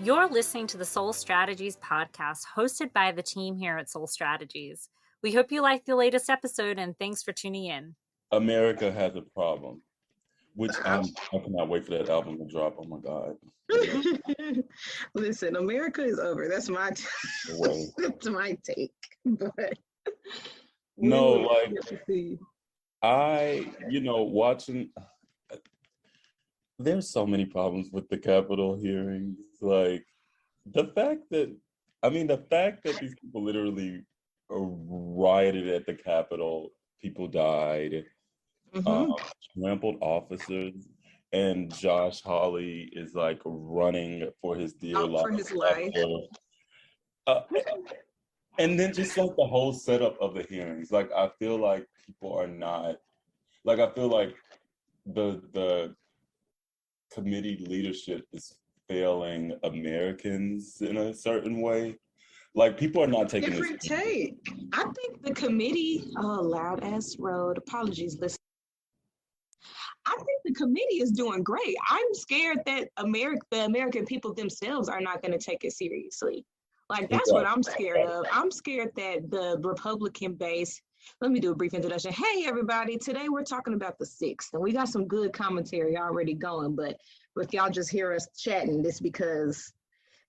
You're listening to the SoleStrategies podcast hosted by the team here at SoleStrategies. We hope you like the latest episode and thanks for tuning in. America has a problem, which I cannot wait for that album to drop. Oh my God. Listen, America is over. That's my that's my take. But no, watching. There's so many problems with the Capitol hearings. Like the fact that these people literally rioted at the Capitol, people died, trampled officers, and Josh Hawley is like running for his dear life. For his life. And then just like the whole setup of the hearings, like I feel like people are not, like I feel like the committee leadership is failing Americans in a certain way. Like people are not taking different take. I think the committee, loud ass road, apologies, listen. I think the committee is doing great. I'm scared that the American people themselves are not going to take it seriously. Like that's what I'm scared of. I'm scared that the Republican base. Let me do a brief introduction. Hey, everybody. Today we're talking about the 6th, and we got some good commentary already going. But if y'all just hear us chatting, it's because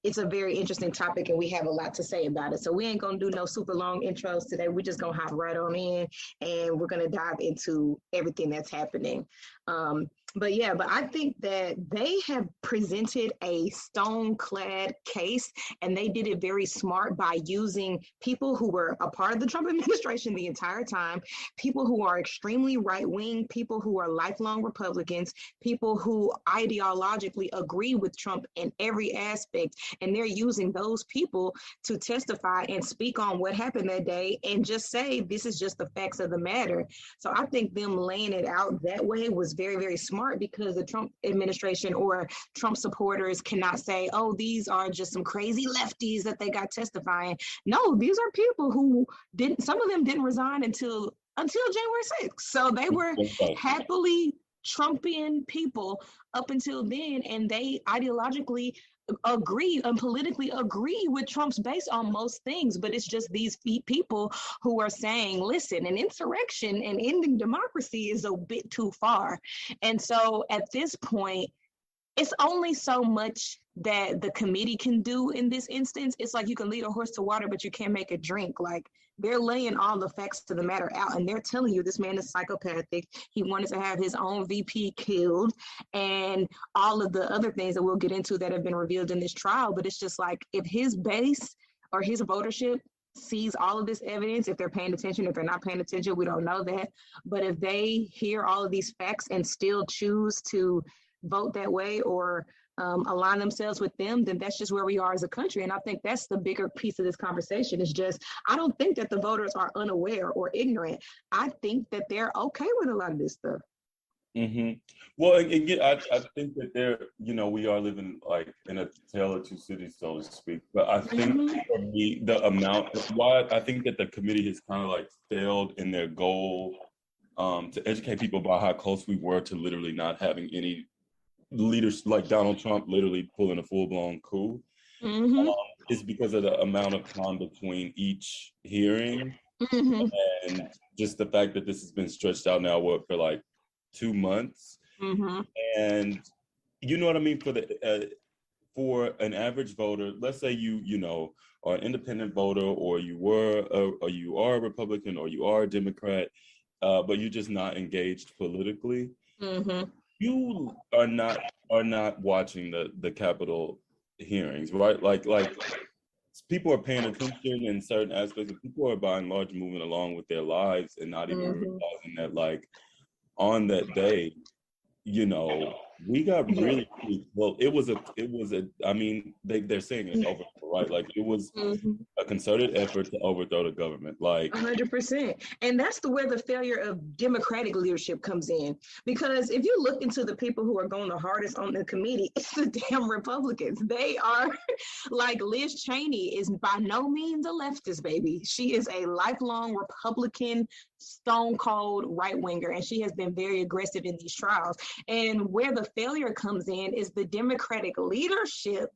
it's a very interesting topic, and we have a lot to say about it. So we ain't going to do no super long intros today. We're just going to hop right on in, and we're going to dive into everything that's happening. But I think that they have presented a stone-clad case, and they did it very smart by using people who were a part of the Trump administration the entire time, people who are extremely right-wing, people who are lifelong Republicans, people who ideologically agree with Trump in every aspect, and they're using those people to testify and speak on what happened that day and just say, this is just the facts of the matter. So I think them laying it out that way was very, very smart, because the Trump administration or Trump supporters cannot say, oh, these are just some crazy lefties that they got testifying. No, these are people who some of them didn't resign until January 6th. So they were happily Trumpian people up until then, and they ideologically agree and politically agree with Trump's base on most things, but it's just these people who are saying, listen, an insurrection and ending democracy is a bit too far. And so at this point, it's only so much that the committee can do in this instance. It's like you can lead a horse to water, but you can't make it drink. Like they're laying all the facts to the matter out, and they're telling you this man is psychopathic. He wanted to have his own VP killed, and all of the other things that we'll get into that have been revealed in this trial. But it's just like, if his base or his votership sees all of this evidence, if they're paying attention, if they're not paying attention, we don't know that. But if they hear all of these facts and still choose to vote that way or align themselves with them, then that's just where we are as a country. And I think that's the bigger piece of this conversation is just, I don't think that the voters are unaware or ignorant. I think that they're okay with a lot of this stuff. Mm-hmm. Well, again, I think that we are living like in a tale of two cities, so to speak. But I think for me, the amount of why I think that the committee has kind of like failed in their goal to educate people about how close we were to literally not having any leaders like Donald Trump literally pulling a full-blown coup is because of the amount of time between each hearing and just the fact that this has been stretched out now for like 2 months. And you know what I mean, for an average voter, let's say you are an independent voter, or you are a Republican, or you are a Democrat, but you're just not engaged politically. You are not watching the Capitol hearings, right? Like people are paying attention in certain aspects, and people are by and large moving along with their lives and not even realizing that, like, on that day, we got really well. It was a. I mean, they're saying it's over, right? Like it was a concerted effort to overthrow the government. Like 100%, and that's where the failure of democratic leadership comes in. Because if you look into the people who are going the hardest on the committee, it's the damn Republicans. They are like Liz Cheney is by no means a leftist, baby. She is a lifelong Republican, stone cold right winger, and she has been very aggressive in these trials. And where the failure comes in is the Democratic leadership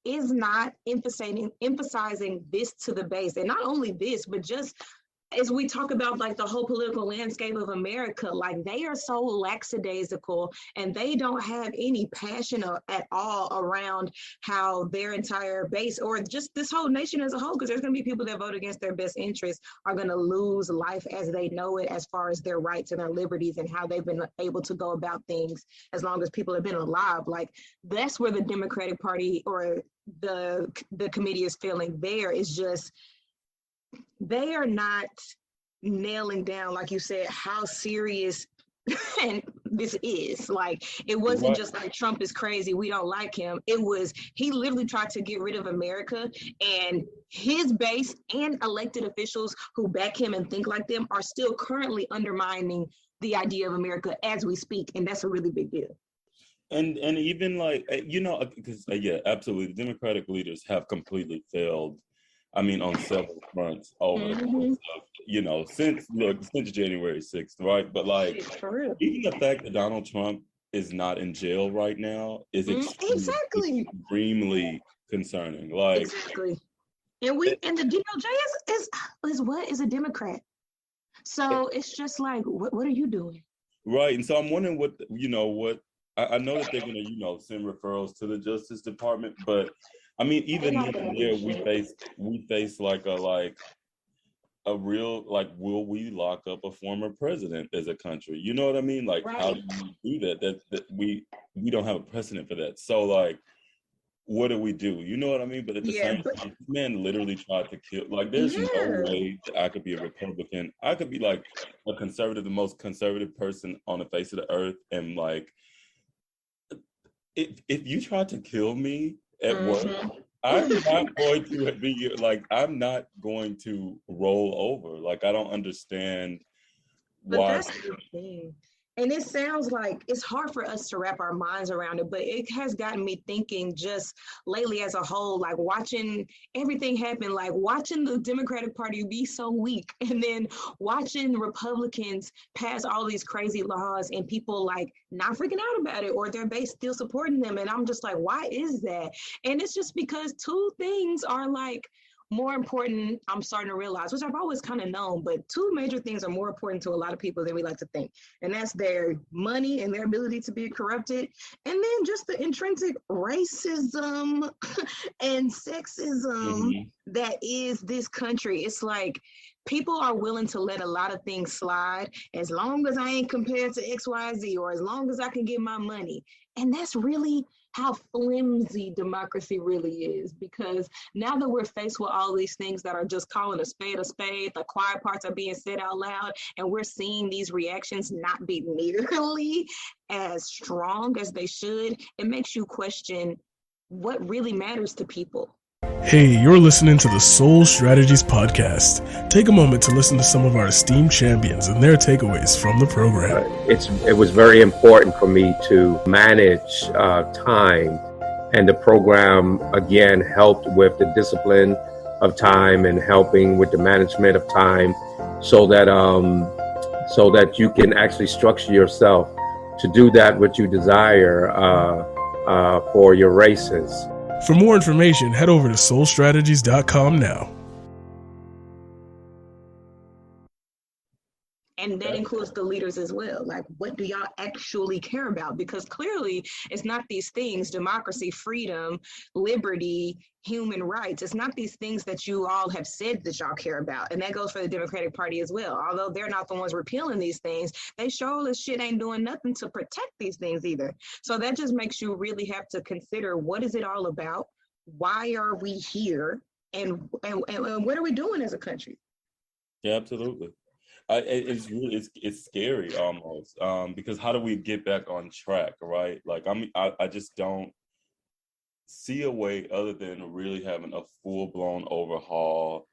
is not emphasizing this to the base. And not only this, but just as we talk about like the whole political landscape of America, like they are so lackadaisical and they don't have any passion at all around how their entire base or just this whole nation as a whole, because there's going to be people that vote against their best interests are going to lose life as they know it, as far as their rights and their liberties and how they've been able to go about things as long as people have been alive. Like that's where the Democratic Party or the committee is failing. There is just, they are not nailing down, like you said, how serious and this is. Like, it wasn't just like Trump is crazy, we don't like him. It was, he literally tried to get rid of America, and his base and elected officials who back him and think like them are still currently undermining the idea of America as we speak. And that's a really big deal. And even like, because yeah, absolutely, the Democratic leaders have completely failed. I mean, on several fronts over the course of, since January 6th, right? But like, even the fact that Donald Trump is not in jail right now is extremely concerning. Like, exactly. And the DOJ is a Democrat. So it's just like, what are you doing? Right. And so I'm wondering what I know that they're going to, send referrals to the Justice Department, but I mean, even there, we face like a real, like, will we lock up a former president as a country? You know what I mean? Like, how do we do that? That we don't have a precedent for that. So like, what do we do? You know what I mean? But at the same time, this man literally tried to kill. Like, there's no way that I could be a Republican. I could be like a conservative, the most conservative person on the face of the earth, and like, if you try to kill me at work, I'm not going to be like, I'm not going to roll over. Like, I don't understand why. But that's the thing. And it sounds like it's hard for us to wrap our minds around it, but it has gotten me thinking just lately as a whole, like watching everything happen, like watching the Democratic Party be so weak, and then watching Republicans pass all these crazy laws and people like not freaking out about it, or their base still supporting them. And I'm just like, why is that? And it's just because two things are like more important, I'm starting to realize, which I've always kind of known, but two major things are more important to a lot of people than we like to think. And that's their money and their ability to be corrupted. And then just the intrinsic racism and sexism that is this country. It's like people are willing to let a lot of things slide as long as I ain't compared to XYZ, or as long as I can get my money. And that's really how flimsy democracy really is, because now that we're faced with all these things that are just calling a spade, the quiet parts are being said out loud, and we're seeing these reactions not be nearly as strong as they should, it makes you question what really matters to people. Hey, you're listening to the SoleStrategies podcast. Take a moment to listen to some of our esteemed champions and their takeaways from the program. It was very important for me to manage time, and the program, again, helped with the discipline of time and helping with the management of time so that you can actually structure yourself to do that what you desire for your races. For more information, head over to SoleStrategies.com now. And that includes the leaders as well. Like, what do y'all actually care about? Because clearly it's not these things: democracy, freedom, liberty, human rights. It's not these things that you all have said that y'all care about. And that goes for the Democratic Party as well. Although they're not the ones repealing these things, they sure as shit ain't doing nothing to protect these things either. So that just makes you really have to consider, what is it all about? Why are we here? And what are we doing as a country? Yeah, absolutely. It's scary almost, because how do we get back on track, right? Like, I just don't see a way other than really having a full-blown overhaul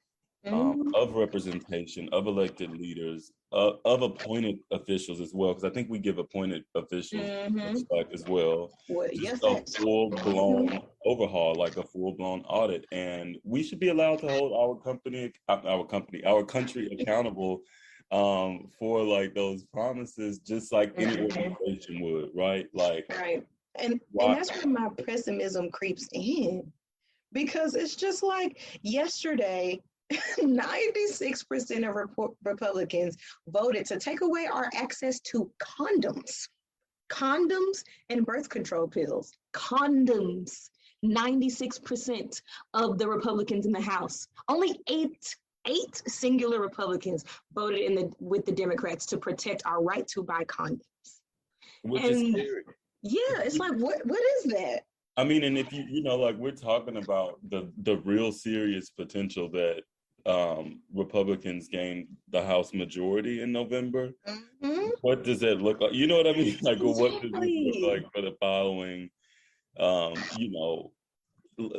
of representation, of elected leaders, of appointed officials as well, because I think we give appointed officials respect as well. Just a full-blown overhaul, like a full-blown audit, and we should be allowed to hold our country accountable for like those promises, just like any organization would, right? Like, right. And that's where my pessimism creeps in, because it's just like yesterday, 96% of Republicans voted to take away our access to condoms and birth control pills. Condoms. 96% of the Republicans in the House. Only eight singular Republicans voted with the Democrats to protect our right to buy condoms. Which is scary. Yeah, it's like, what is that? I mean, and if you know, like we're talking about the real serious potential that Republicans gained the House majority in November. Mm-hmm. What does that look like? You know what I mean? Like, well, what does it look like for the following, you know,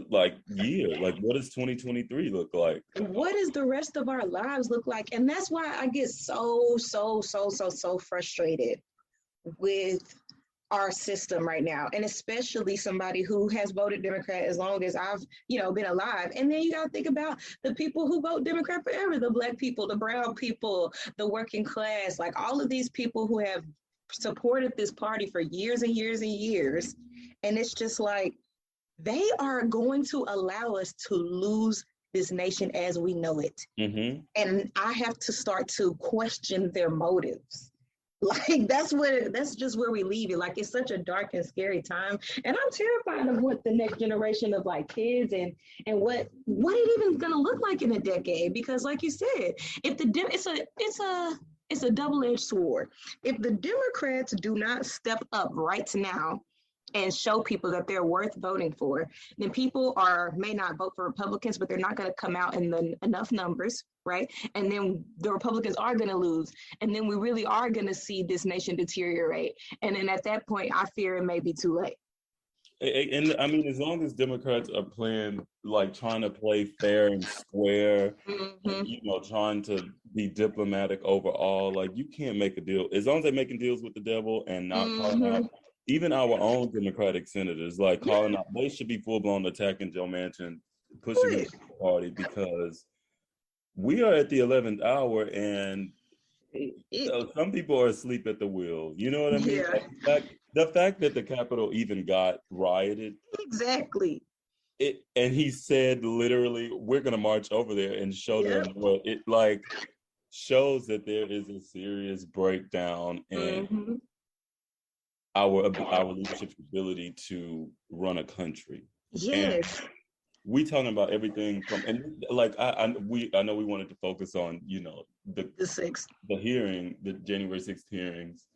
like year? Like, what does 2023 look like? What does the rest of our lives look like? And that's why I get so frustrated with our system right now, and especially somebody who has voted Democrat as long as I've, been alive. And then you got to think about the people who vote Democrat forever, the Black people, the brown people, the working class, like all of these people who have supported this party for years and years and years. And it's just like, they are going to allow us to lose this nation as we know it. Mm-hmm. And I have to start to question their motives. Like, that's just where we leave it. Like, it's such a dark and scary time. And I'm terrified of what the next generation of like kids and what it even gonna look like in a decade. Because like you said, it's a double-edged sword. If the Democrats do not step up right now and show people that they're worth voting for, then people may not vote for Republicans, but they're not going to come out in enough numbers, right? And then the Republicans are going to lose. And then we really are going to see this nation deteriorate. And then at that point, I fear it may be too late. And I mean, as long as Democrats are trying to play fair and square, mm-hmm. Trying to be diplomatic overall, like you can't make a deal. As long as they're making deals with the devil and not calling out even our own Democratic senators, calling out, they should be full-blown attacking Joe Manchin, pushing him to the party, because we are at the 11th hour and some people are asleep at the wheel. You know what I mean? Yeah. The fact that the Capitol even got rioted. Exactly. And he said literally, we're going to march over there and show them what it shows that there is a serious breakdown in our leadership's ability to run a country. Yes. And we talking about everything from, and I know we wanted to focus on, the 6th, the hearing, the January 6th hearings,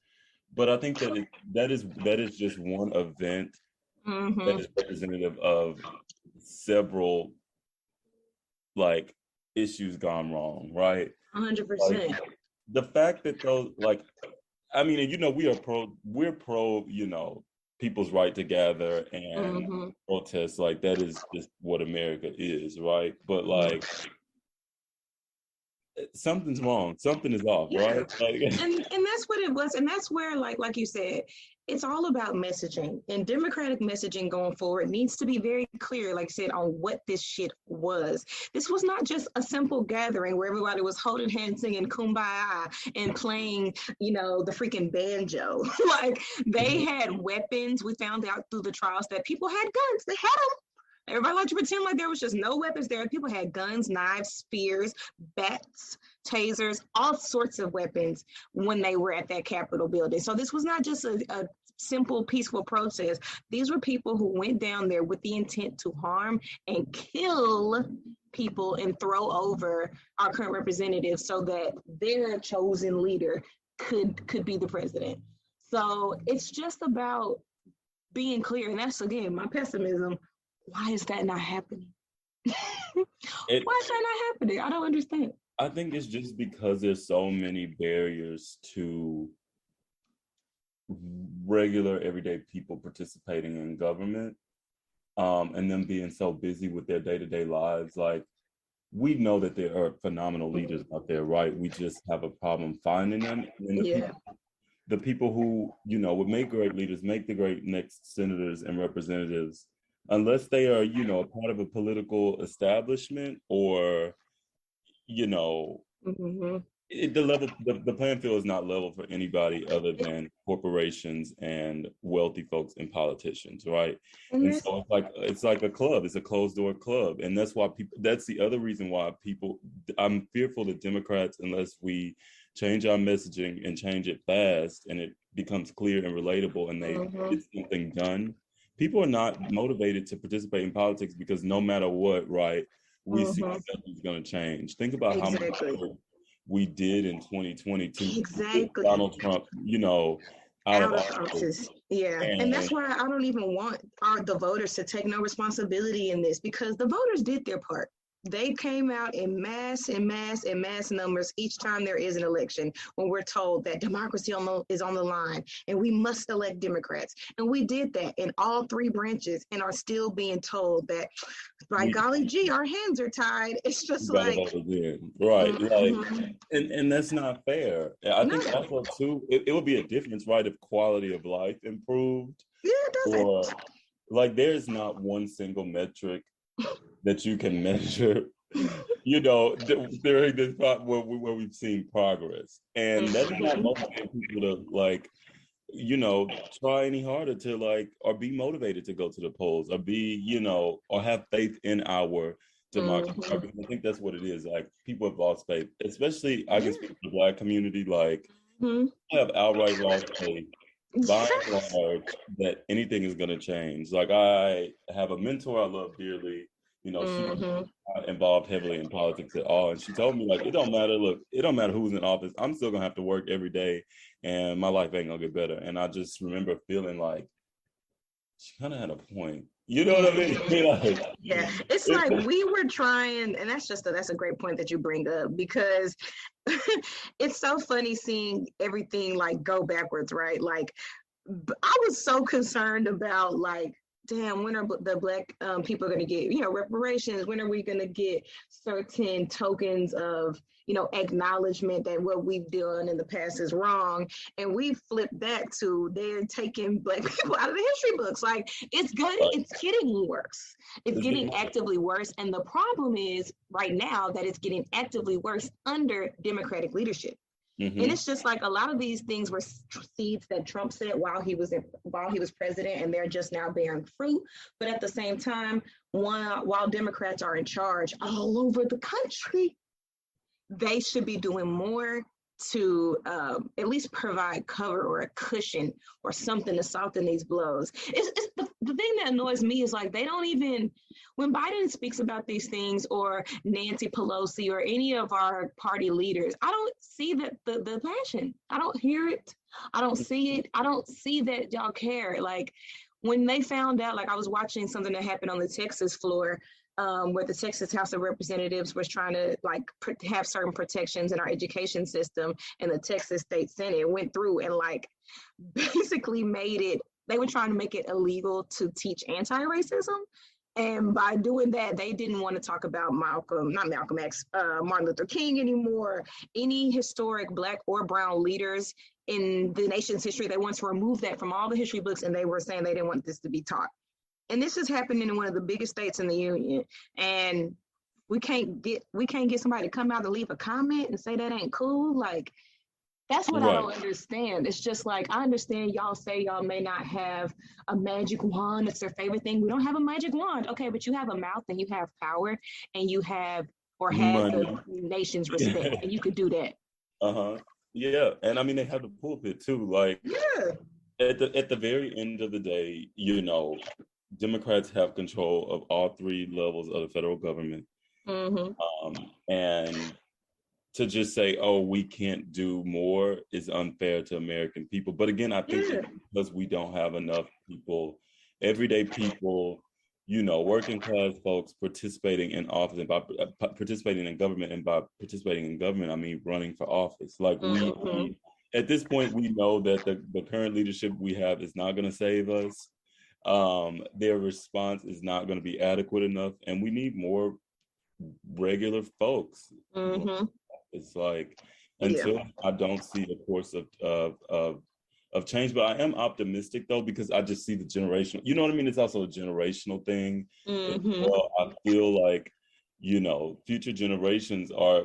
but I think that is just one event that is representative of several issues gone wrong, right? 100%. The fact that those I mean, we're pro, people's right to gather and protest. That is just what America is, right? But something's wrong. Something is off, right? And that's what it was. And that's where, like you said, it's all about messaging. And Democratic messaging going forward needs to be very clear, like I said, on what this shit was. This was not just a simple gathering where everybody was holding hands, singing Kumbaya and playing, the freaking banjo. They had weapons. We found out through the trials that people had guns. They had them. Everybody liked to pretend like there was just no weapons there. People had guns, knives, spears, bats, tasers, all sorts of weapons when they were at that Capitol building. So this was not just a simple, peaceful protest. These were people who went down there with the intent to harm and kill people and throw over our current representatives so that their chosen leader could be the president. So it's just about being clear. And that's, again, my pessimism. Why is that not happening? Why is that not happening? I don't understand. I think it's just because there's so many barriers to regular, everyday people participating in government, and them being so busy with their day-to-day lives. We know that there are phenomenal leaders out there, right? We just have a problem finding them. And the people who, would make great leaders, make the great next senators and representatives, unless they are, a part of a political establishment or, The playing field is not level for anybody other than corporations and wealthy folks and politicians, right? And so it's like a club. It's a closed door club, and that's why people. That's the other reason why people. I'm fearful that Democrats, unless we change our messaging and change it fast, and it becomes clear and relatable, and they get something done. People are not motivated to participate in politics because no matter what, right? We see something's going to change. Think about how much we did in 2022. Exactly. Donald Trump, out of office. Yeah. And that's why I don't even want the voters to take no responsibility in this, because the voters did their part. They came out in mass numbers each time there is an election, when we're told that democracy is on the line and we must elect Democrats. And we did that in all three branches and are still being told that, by golly gee, our hands are tied. It's just like, right. Like, and that's not fair. I think also too, it would be a difference, right, if quality of life improved. Yeah, it doesn't. Or like there's not one single metric that you can measure, during this part where we've seen progress. And that's not motivating people to like, try any harder to like, or be motivated to go to the polls, or be, or have faith in our democracy. I think that's what it is. Like people have lost faith, especially I guess the Black community. Like I have outright lost faith by and large that anything is going to change. Like I have a mentor I love dearly. She's not involved heavily in politics at all. And she told me, like, it don't matter who's in office. I'm still gonna have to work every day and my life ain't gonna get better. And I just remember feeling like she kind of had a point. You know what I mean? Yeah, it's like we were trying, and that's a great point that you bring up, because it's so funny seeing everything like go backwards, right? Like I was so concerned about like, damn, when are the Black people going to get, reparations? When are we going to get certain tokens of, acknowledgement that what we've done in the past is wrong? And we flipped that to they're taking Black people out of the history books. Like it's getting worse. It's getting actively worse. And the problem is right now that it's getting actively worse under Democratic leadership. And it's just like a lot of these things were seeds that Trump said while he was president, and they're just now bearing fruit. But at the same time, while Democrats are in charge all over the country, they should be doing more to at least provide cover or a cushion or something to soften these blows. It's the thing that annoys me is like they don't even, when Biden speaks about these things, or Nancy Pelosi or any of our party leaders, I don't see the passion. I don't hear it. I don't see it. I don't see that y'all care. Like when they found out, like I was watching something that happened on the Texas floor, where the Texas House of Representatives was trying to like have certain protections in our education system, and the Texas State Senate went through and like basically they were trying to make it illegal to teach anti-racism. And by doing that, they didn't want to talk about Martin Luther King anymore, any historic Black or brown leaders in the nation's history. They wanted to remove that from all the history books, and they were saying they didn't want this to be taught. And this is happening in one of the biggest states in the union. And we can't get somebody to come out and leave a comment and say that ain't cool. Like, that's what I don't understand. It's just like, I understand y'all say y'all may not have a magic wand. It's their favorite thing. We don't have a magic wand. Okay, but you have a mouth and you have power and you have the nation's respect, and you could do that. Yeah, and I mean, they have the pulpit too. Like, at the very end of the day, Democrats have control of all three levels of the federal government. And to just say, oh, we can't do more is unfair to American people. But again, I think because we don't have enough people, everyday people, working class folks participating in office, and by participating in government, and by participating in government, I mean running for office. Like we at this point, we know that the current leadership we have is not going to save us. Their response is not going to be adequate enough, and we need more regular folks. It's like until I don't see a course of change, but I am optimistic though, because I just see the generational. You know what I mean? It's also a generational thing. Well, I feel like future generations are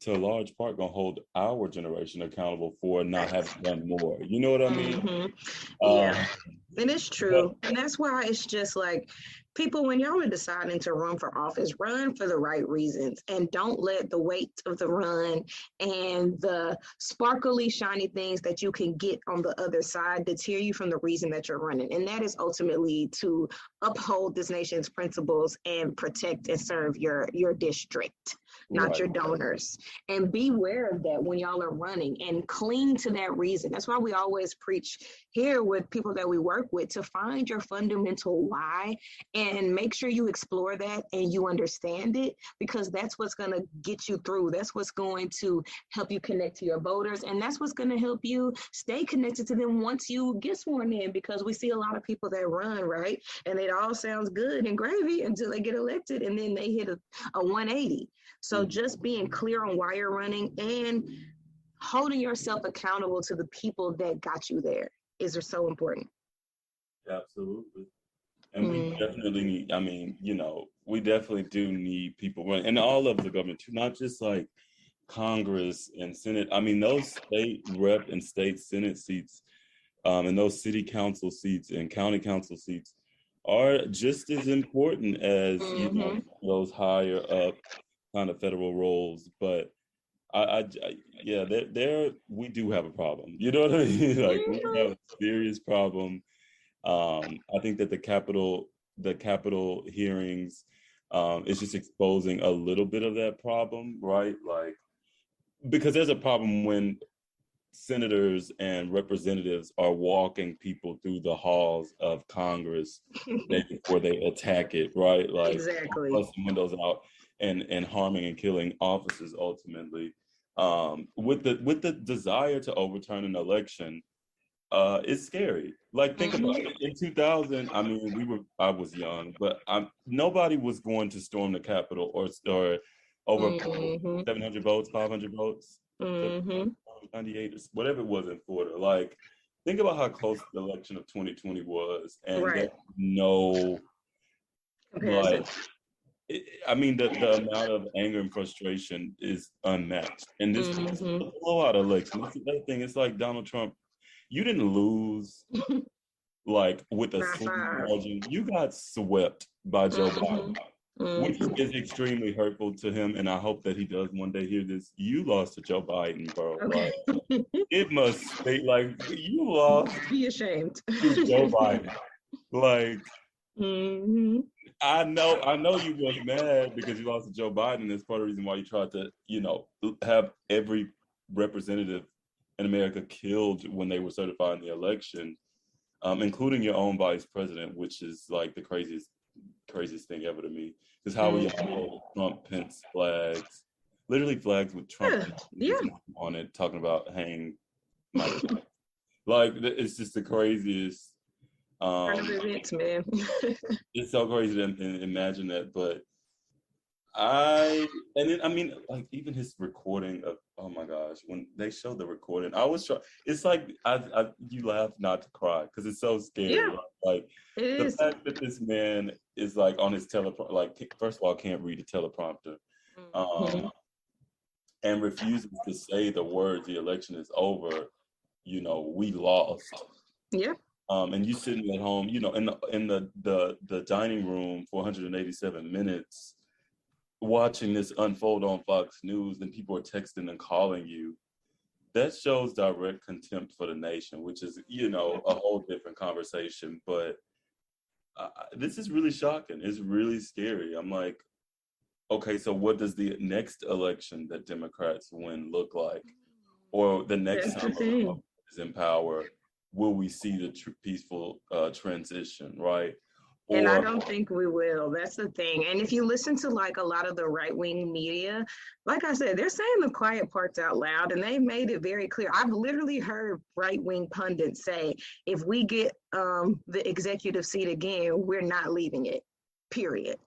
to a large part going to hold our generation accountable for not having done more. You know what I mean? Yeah, and it's true. But, And that's why it's just like, people, when y'all are deciding to run for office, run for the right reasons, and don't let the weight of the run and the sparkly, shiny things that you can get on the other side deter you from the reason that you're running. And that is ultimately to uphold this nation's principles and protect and serve your district, not your donors. And beware of that when y'all are running, and cling to that reason. That's why we always preach here with people that we work with, to find your fundamental why and make sure you explore that and you understand it, because that's what's going to get you through. That's what's going to help you connect to your voters, and that's what's going to help you stay connected to them once you get sworn in, because we see a lot of people that run, right, and it all sounds good and gravy until they get elected, and then they hit a 180. So just being clear on why you're running and holding yourself accountable to the people that got you there is so important. Absolutely. And we definitely need, I mean, you know, we definitely do need people running, and all of the government too, not just like Congress and Senate. I mean, those state rep and state Senate seats, and those city council seats and county council seats are just as important as, you know, those higher up kind of federal roles. But yeah, there we do have a problem. You know what I mean? Like, we have a serious problem. I think that the Capitol hearings is just exposing a little bit of that problem, right? Like, because there's a problem when senators and representatives are walking people through the halls of Congress before they attack it, right? Like, exactly, busting windows out and harming and killing officers ultimately. With the desire to overturn an election, it's scary. Like, think about it. In 2000, I mean, I was young, but nobody was going to storm the Capitol or over 700 votes, 500 votes, 98, whatever it was in Florida. Like, think about how close the election of 2020 was, and there's no comparison. Like, I mean, the amount of anger and frustration is unmatched. And this is a blowout election. That's the other thing. It's like Donald Trump. You didn't lose like with a slim margin. You got swept by Joe Biden, which is extremely hurtful to him. And I hope that he does one day hear this. You lost to Joe Biden, bro. Like, it must be like you lost. Be ashamed. To Joe Biden. Like, I know you was mad because you lost to Joe Biden. That's part of the reason why you tried to, you know, have every representative in America killed when they were certifying the election, including your own vice president, which is like the craziest thing ever to me. Is how we hold Trump Pence flags, literally flags with Trump on it, talking about hang my like, it's just the craziest. Events, man. It's so crazy to imagine that, but like, even his recording of, oh my gosh, when they showed the recording, I was trying. It's like you laugh not to cry because it's so scary. Yeah, like the fact that this man is like on his teleprompter, like, first of all, can't read a teleprompter, and refuses to say the words "the election is over." You know, we lost. Yeah. And you sitting at home, you know, in the dining room for 187 minutes, watching this unfold on Fox News, and people are texting and calling you. That shows direct contempt for the nation, which is, you know, a whole different conversation. But this is really shocking. It's really scary. I'm like, okay, so what does the next election that Democrats win look like? Or the next time is in power? Will we see the peaceful transition, right? And I don't think we will. That's the thing. And if you listen to like a lot of the right-wing media, like I said, they're saying the quiet parts out loud, and they made it very clear. I've literally heard right-wing pundits say, if we get the executive seat again, we're not leaving it, period.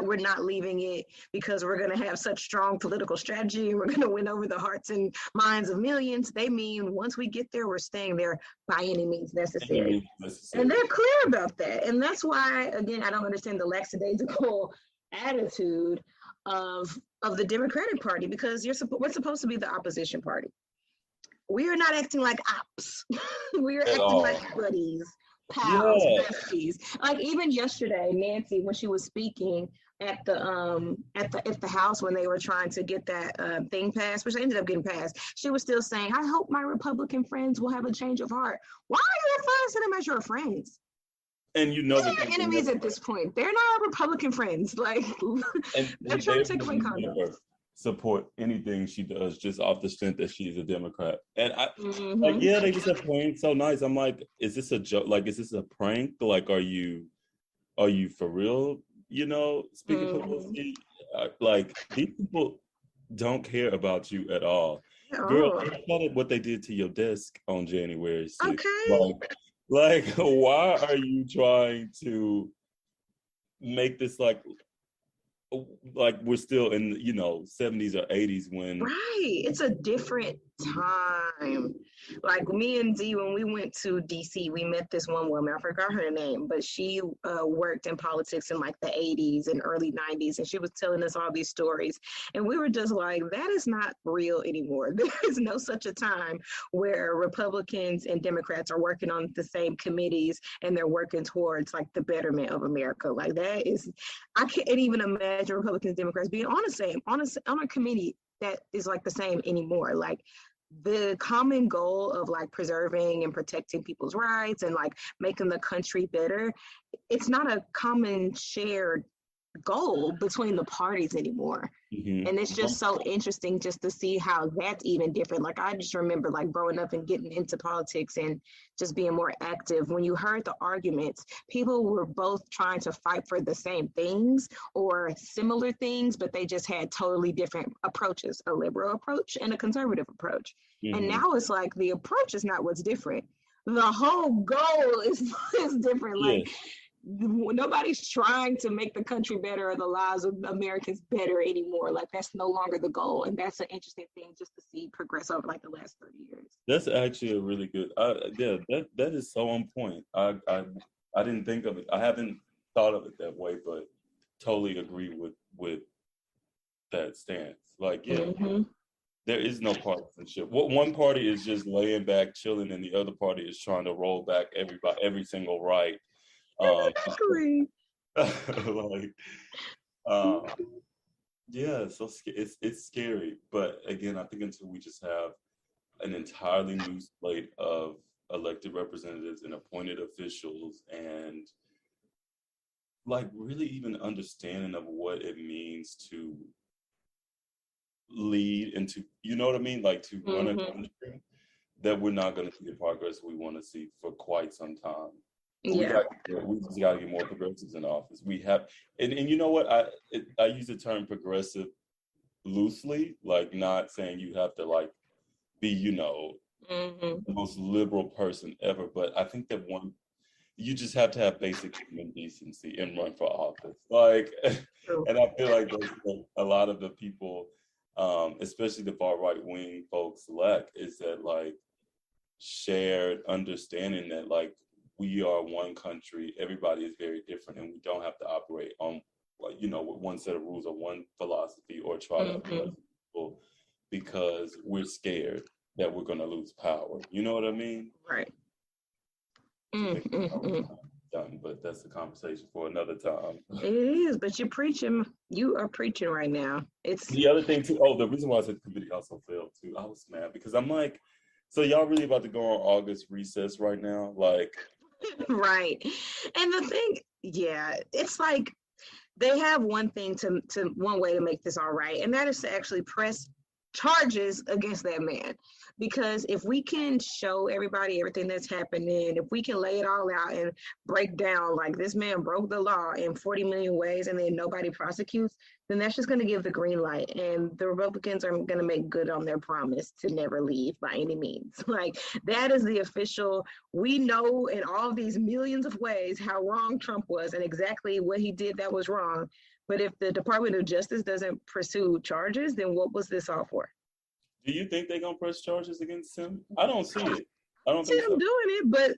We're not leaving it because we're going to have such strong political strategy and we're going to win over the hearts and minds of millions. They mean once we get there, we're staying there by any means necessary. And they're clear about that. And that's why, again, I don't understand the lackadaisical attitude of the Democratic Party, because we're supposed to be the opposition party. We are not acting like ops. We are acting like buddies, pals, besties. Like even yesterday, Nancy, when she was speaking at the house when they were trying to get that thing passed, which they ended up getting passed, she was still saying, "I hope my Republican friends will have a change of heart." Why are you referring to them as your friends? And you know they're enemies at this point. They're not Republican friends. Like, they're trying to take away condoms. Support anything she does just off the strength that she's a Democrat. And I like, yeah, they just are playing so nice. I'm like, is this a joke? Like, is this a prank? Like, are you for real? You know, speaking publicity, like these people don't care about you at all. Girl, I thought of what they did to your desk on January 6th. Okay. Like, why are you trying to make this like we're still in, 70s or 80s when... Right. It's a different time. Like me and Dee, when we went to DC, we met this one woman. I forgot her name, but she worked in politics in like the 80s and early 90s. And she was telling us all these stories. And we were just like, that is not real anymore. There is no such a time where Republicans and Democrats are working on the same committees and they're working towards like the betterment of America. Like that is, I can't even imagine Republicans and Democrats being on a committee that is like the same anymore. Like the common goal of like preserving and protecting people's rights and like making the country better, it's not a common shared goal between the parties anymore. And it's just so interesting just to see how that's even different. Like I just remember like growing up and getting into politics and just being more active. When you heard the arguments, people were both trying to fight for the same things or similar things, but they just had totally different approaches, a liberal approach and a conservative approach. And now it's like the approach is not what's different. The whole goal is different. Like nobody's trying to make the country better or the lives of Americans better anymore. Like that's no longer the goal. And that's an interesting thing just to see progress over like the last 30 years. That's actually a really good, that is so on point. I didn't think of it. I haven't thought of it that way, but totally agree with that stance. Like, there is no partisanship. One party is just laying back, chilling, and the other party is trying to roll back every single right. Exactly. So it's scary. But again, I think until we just have an entirely new slate of elected representatives and appointed officials and like really even understanding of what it means to lead and to, you know what I mean? Like to run a country, that we're not going to see the progress we want to see for quite some time. We just got to get more progressives in office. We have, and you know what? I use the term progressive loosely, like not saying you have to like be, the most liberal person ever. But I think that you just have to have basic human decency and run for office. Like, and I feel like a lot of the people, especially the far right wing folks, lack is that like shared understanding that like, we are one country, everybody is very different, and we don't have to operate on, with one set of rules or one philosophy or try to impress people because we're scared that we're going to lose power. You know what I mean? Right. Done, but that's a conversation for another time. It is, but you are preaching right now. It's the other thing too. Oh, the reason why I said the committee also failed too, I was mad because I'm like, so y'all really about to go on August recess right now? Like, right. And the thing, it's like they have one thing one way to make this all right, and that is to actually press charges against that man. Because if we can show everybody everything that's happening, if we can lay it all out and break down like this man broke the law in 40 million ways and then nobody prosecutes, then that's just going to give the green light. And the Republicans are going to make good on their promise to never leave by any means. Like that is the official, we know in all these millions of ways how wrong Trump was and exactly what he did that was wrong. But if the Department of Justice doesn't pursue charges, then what was this all for? Do you think they're going to press charges against him? I don't see it. I don't see think them doing it, but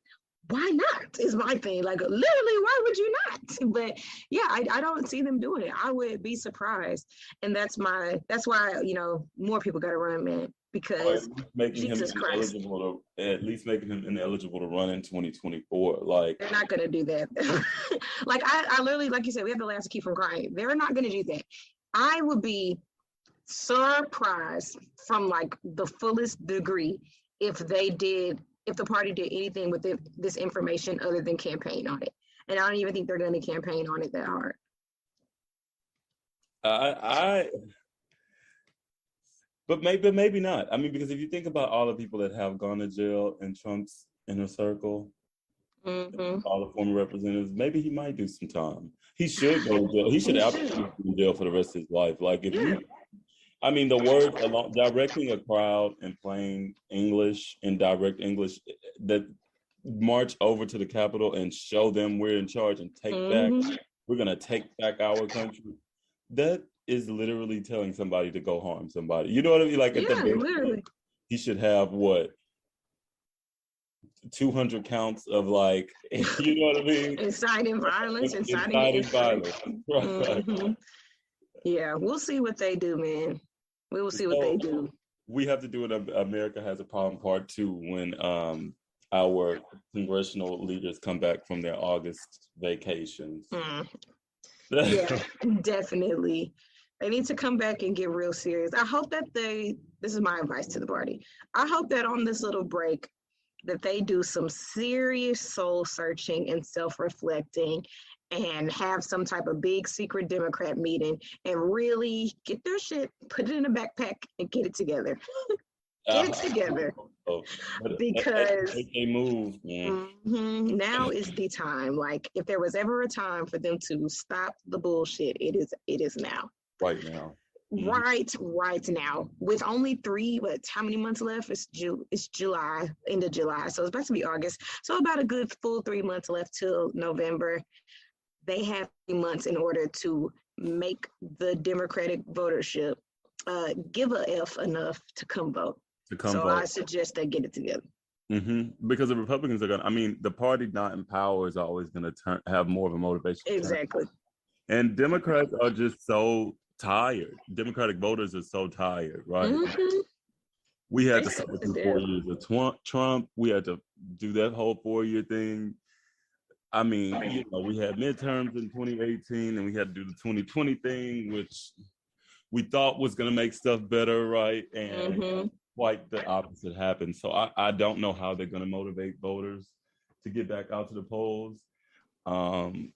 why not is my thing. Like, literally, why would you not? But yeah, I don't see them doing it. I would be surprised. And that's why, more people got to run, man, because Jesus Christ. At least making him ineligible to run in 2024. Like, they're not going to do that. Like, I literally, like you said, we have to laugh to keep from crying. They're not going to do that. I would be surprised from like the fullest degree if the party did anything with this information other than campaign on it. And I don't even think they're going to campaign on it that hard. But maybe not. I mean, because if you think about all the people that have gone to jail in Trump's inner circle, all the former representatives, maybe he might do some time. He should go to jail. He should absolutely go to jail for the rest of his life. Like, if you, I mean, the words along directing a crowd and playing English and direct English that march over to the Capitol and show them we're in charge and we're going to take back our country. That is literally telling somebody to go harm somebody. You know what I mean? Like, literally. He should have 200 counts of, like, you know what I mean? Inciting violence, inciting violence. Right. Yeah, we'll see what they do, man. We will see what they do. We have to do it. America Has a Problem Part 2 when our congressional leaders come back from their August vacations. Yeah, definitely. They need to come back and get real serious. I hope that this is my advice to the party. I hope that on this little break that they do some serious soul searching and self-reflecting and have some type of big secret Democrat meeting and really get their shit, put it in a backpack and get it together. Get it together. Because they move. Now is the time. Like, if there was ever a time for them to stop the bullshit, it is now. Right now. Right now. With only how many months left? It's July, end of July. So it's about to be August. So about a good full 3 months left till November. They have 3 months in order to make the Democratic votership give a F enough to come vote. I suggest they get it together. Because the Republicans are the party not in power is always going to have more of a motivation. Exactly. And Democrats are just so tired. Democratic voters are so tired, right? We had to suffer through 4 years of Trump. We had to do that whole 4-year thing. I mean, we had midterms in 2018 and we had to do the 2020 thing, which we thought was going to make stuff better, right? And quite the opposite happened. So I don't know how they're going to motivate voters to get back out to the polls,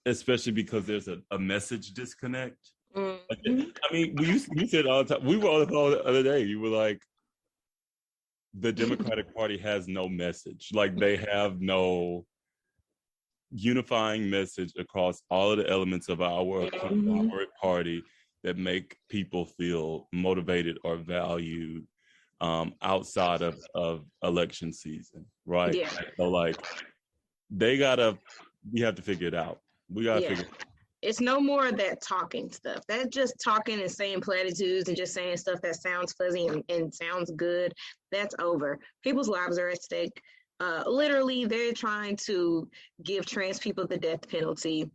especially because there's a message disconnect. Like, I mean, you said all the time, we were on the phone the other day, you were like, the Democratic Party has no message. Like, they have no unifying message across all of the elements of our conglomerate party that make people feel motivated or valued outside of election season, right? Yeah. So, like, we have to figure it out. We got to figure it out. It's no more of that talking stuff. That's just talking and saying platitudes and just saying stuff that sounds fuzzy and sounds good. That's over. People's lives are at stake. Literally, they're trying to give trans people the death penalty.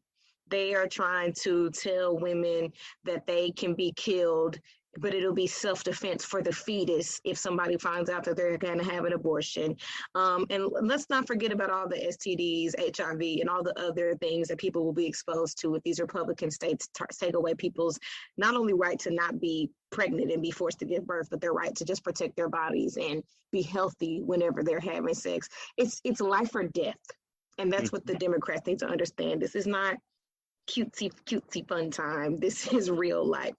They are trying to tell women that they can be killed, but it'll be self-defense for the fetus if somebody finds out that they're going to have an abortion. And let's not forget about all the STDs, HIV, and all the other things that people will be exposed to if these Republican states take away people's not only right to not be pregnant and be forced to give birth, but their right to just protect their bodies and be healthy whenever they're having sex. It's life or death. And that's what the Democrats need to understand. This is not cutesy fun time. This is real life.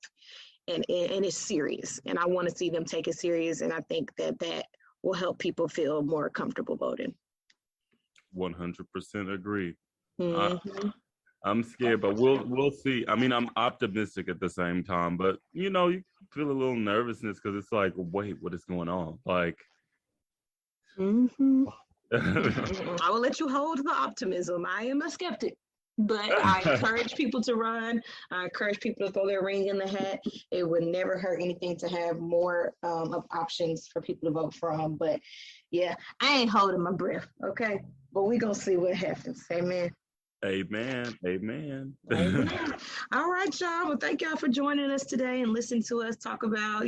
And it's serious. And I want to see them take it serious. And I think that will help people feel more comfortable voting. 100% agree. I'm scared, but we'll see. I mean, I'm optimistic at the same time, but you feel a little nervousness because it's like, wait, what is going on? Like, I will let you hold the optimism. I am a skeptic. But I encourage people to run. I encourage people to throw their ring in the hat. It would never hurt anything to have more of options for people to vote from. But yeah, I ain't holding my breath, okay? But we gonna see what happens. Amen. Amen. Amen. Amen. All right, y'all. Well, thank y'all for joining us today and listening to us talk about,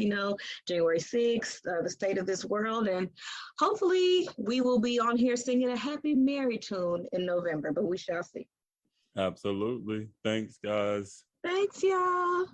January 6th, the state of this world. And hopefully we will be on here singing a Happy Mary tune in November, but we shall see. Absolutely. Thanks, guys. Thanks, y'all.